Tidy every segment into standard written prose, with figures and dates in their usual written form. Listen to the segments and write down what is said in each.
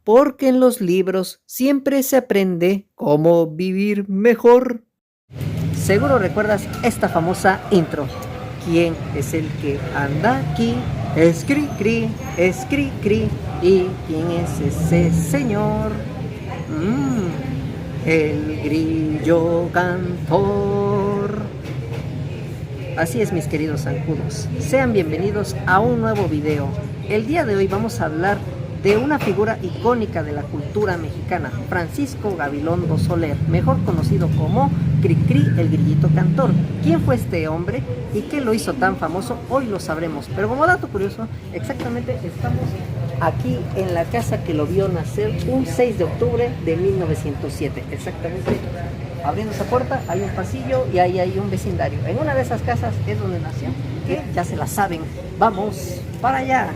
porque en los libros siempre se aprende cómo vivir mejor. Seguro recuerdas esta famosa intro. ¿Quién es el que anda aquí? Es cri cri, es cri cri. ¿Y quién es ese señor? El grillo cantor. Así es, mis queridos zancudos. Sean bienvenidos a un nuevo video. El día de hoy vamos a hablar de una figura icónica de la cultura mexicana, Francisco Gabilondo Soler, mejor conocido como Cricri, el grillito cantor. ¿Quién fue este hombre y qué lo hizo tan famoso? Hoy lo sabremos. Pero como dato curioso, exactamente estamos aquí en la casa que lo vio nacer un 6 de octubre de 1907. Exactamente. Abriendo esa puerta hay un pasillo y ahí hay un vecindario. En una de esas casas es donde nació, que ya se la saben. ¡Vamos para allá!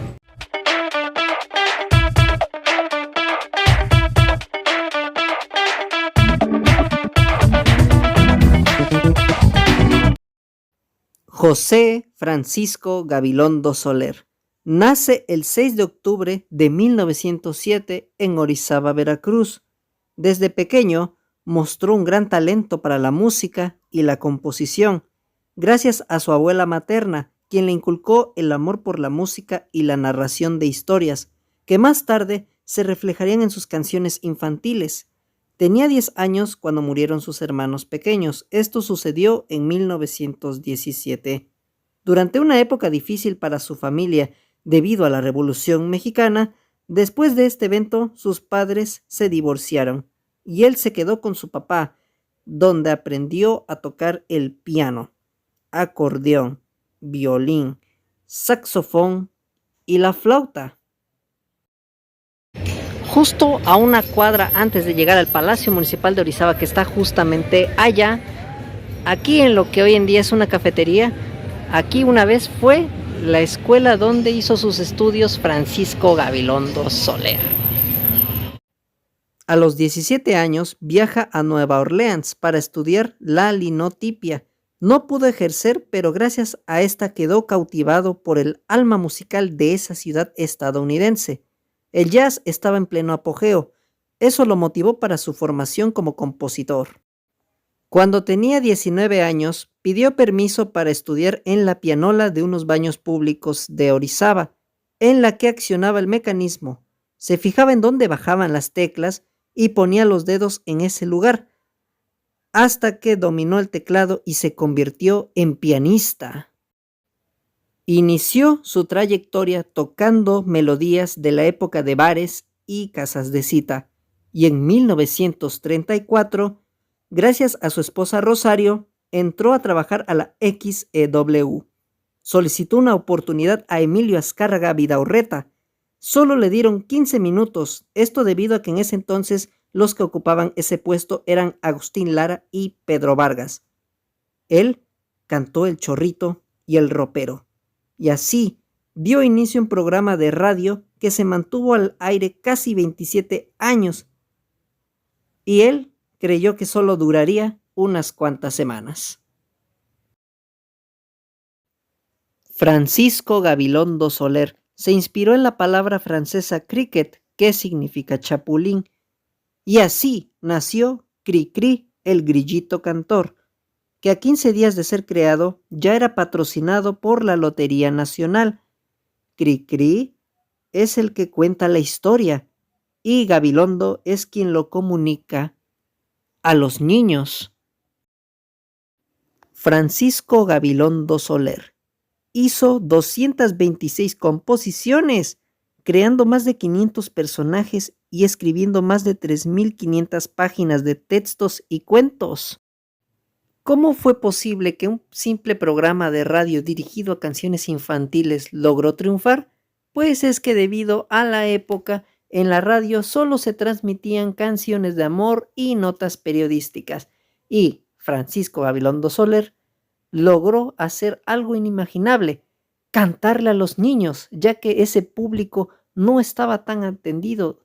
José Francisco Gabilondo Soler nace el 6 de octubre de 1907 en Orizaba, Veracruz. Desde pequeño mostró un gran talento para la música y la composición, gracias a su abuela materna, quien le inculcó el amor por la música y la narración de historias, que más tarde se reflejarían en sus canciones infantiles. Tenía 10 años cuando murieron sus hermanos pequeños. Esto sucedió en 1917. Durante una época difícil para su familia debido a la Revolución Mexicana, después de este evento sus padres se divorciaron y él se quedó con su papá, donde aprendió a tocar el piano, acordeón, violín, saxofón y la flauta. Justo a una cuadra antes de llegar al Palacio Municipal de Orizaba, que está justamente allá, aquí en lo que hoy en día es una cafetería, aquí una vez fue la escuela donde hizo sus estudios Francisco Gabilondo Soler. A los 17 años viaja a Nueva Orleans para estudiar la linotipia. No pudo ejercer, pero gracias a esta quedó cautivado por el alma musical de esa ciudad estadounidense. El jazz estaba en pleno apogeo. Eso lo motivó para su formación como compositor. Cuando tenía 19 años, pidió permiso para estudiar en la pianola de unos baños públicos de Orizaba, en la que accionaba el mecanismo. Se fijaba en dónde bajaban las teclas y ponía los dedos en ese lugar, hasta que dominó el teclado y se convirtió en pianista. Inició su trayectoria tocando melodías de la época de bares y casas de cita, y en 1934, gracias a su esposa Rosario, entró a trabajar a la XEW. Solicitó una oportunidad a Emilio Azcárraga Vidaurreta. Solo le dieron 15 minutos, esto debido a que en ese entonces los que ocupaban ese puesto eran Agustín Lara y Pedro Vargas. Él cantó El Chorrito y El Ropero. Y así dio inicio a un programa de radio que se mantuvo al aire casi 27 años. Y él creyó que solo duraría unas cuantas semanas. Francisco Gabilondo Soler se inspiró en la palabra francesa cricket, que significa chapulín, y así nació Cricri, el grillito cantor, que a 15 días de ser creado ya era patrocinado por la Lotería Nacional. Cricri es el que cuenta la historia y Gabilondo es quien lo comunica a los niños. Francisco Gabilondo Soler hizo 226 composiciones, creando más de 500 personajes y escribiendo más de 3.500 páginas de textos y cuentos. ¿Cómo fue posible que un simple programa de radio dirigido a canciones infantiles logró triunfar? Pues es que debido a la época, en la radio solo se transmitían canciones de amor y notas periodísticas, y Francisco Gabilondo Soler logró hacer algo inimaginable, cantarle a los niños, ya que ese público no estaba tan atendido.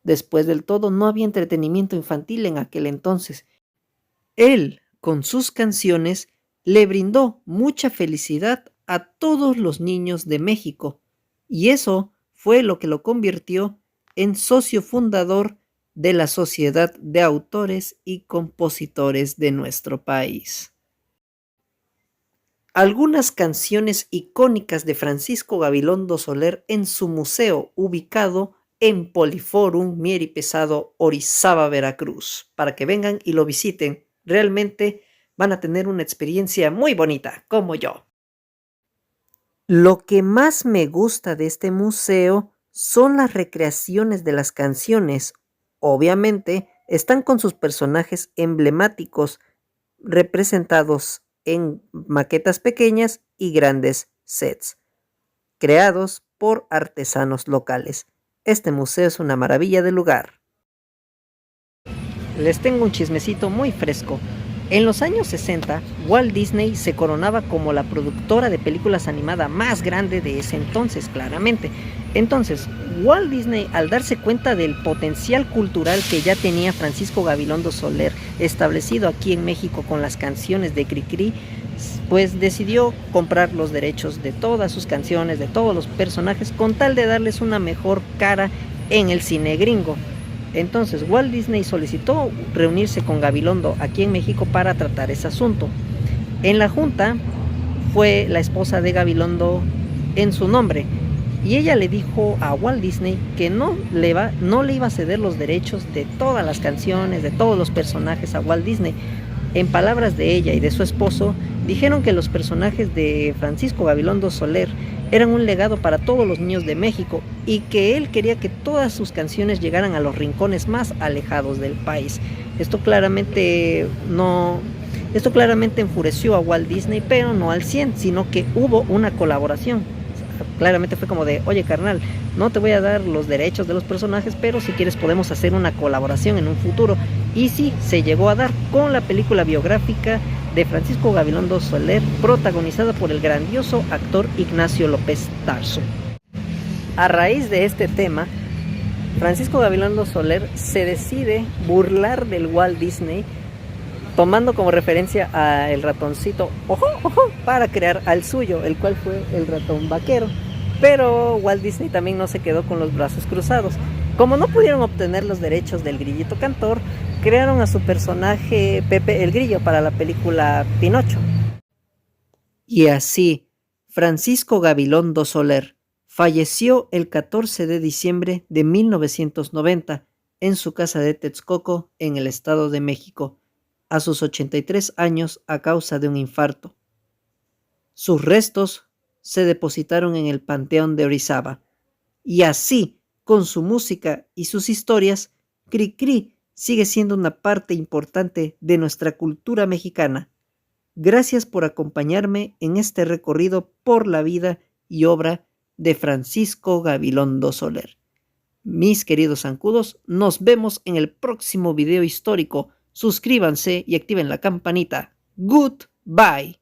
Después del todo, no había entretenimiento infantil en aquel entonces. Él, con sus canciones, le brindó mucha felicidad a todos los niños de México, y eso fue lo que lo convirtió en socio fundador de la Sociedad de Autores y Compositores de nuestro país. Algunas canciones icónicas de Francisco Gabilondo Soler en su museo ubicado en Poliforum Mier y Pesado, Orizaba, Veracruz, para que vengan y lo visiten. Realmente van a tener una experiencia muy bonita, como yo. Lo que más me gusta de este museo son las recreaciones de las canciones. Obviamente, están con sus personajes emblemáticos representados en maquetas pequeñas y grandes sets, creados por artesanos locales. Este museo es una maravilla de lugar. Les tengo un chismecito muy fresco. En los años 60, Walt Disney se coronaba como la productora de películas animadas más grande de ese entonces, claramente. Entonces, Walt Disney, al darse cuenta del potencial cultural que ya tenía Francisco Gabilondo Soler establecido aquí en México con las canciones de Cricri, pues decidió comprar los derechos de todas sus canciones, de todos los personajes, con tal de darles una mejor cara en el cine gringo. Entonces Walt Disney solicitó reunirse con Gabilondo aquí en México para tratar ese asunto. En la junta fue la esposa de Gabilondo en su nombre y ella le dijo a Walt Disney que no le iba a ceder los derechos de todas las canciones, de todos los personajes a Walt Disney. En palabras de ella y de su esposo, dijeron que los personajes de Francisco Gabilondo Soler eran un legado para todos los niños de México y que él quería que todas sus canciones llegaran a los rincones más alejados del país. Esto claramente enfureció a Walt Disney, pero no al 100, sino que hubo una colaboración. Claramente fue como de, oye carnal, no te voy a dar los derechos de los personajes, pero si quieres podemos hacer una colaboración en un futuro. Y sí, se llegó a dar con la película biográfica de Francisco Gabilondo Soler, protagonizada por el grandioso actor Ignacio López Tarso. A raíz de este tema, Francisco Gabilondo Soler se decide burlar del Walt Disney, tomando como referencia al ratoncito ojo, ojo, para crear al suyo, el cual fue el ratón vaquero. Pero Walt Disney también no se quedó con los brazos cruzados. Como no pudieron obtener los derechos del grillito cantor, crearon a su personaje Pepe el Grillo para la película Pinocho. Y así, Francisco Gabilondo Soler falleció el 14 de diciembre de 1990 en su casa de Texcoco, en el Estado de México, a sus 83 años a causa de un infarto. Sus restos se depositaron en el Panteón de Orizaba. Y así, con su música y sus historias, Cricri sigue siendo una parte importante de nuestra cultura mexicana. Gracias por acompañarme en este recorrido por la vida y obra de Francisco Gabilondo Soler. Mis queridos zancudos, nos vemos en el próximo video histórico. Suscríbanse y activen la campanita. Goodbye.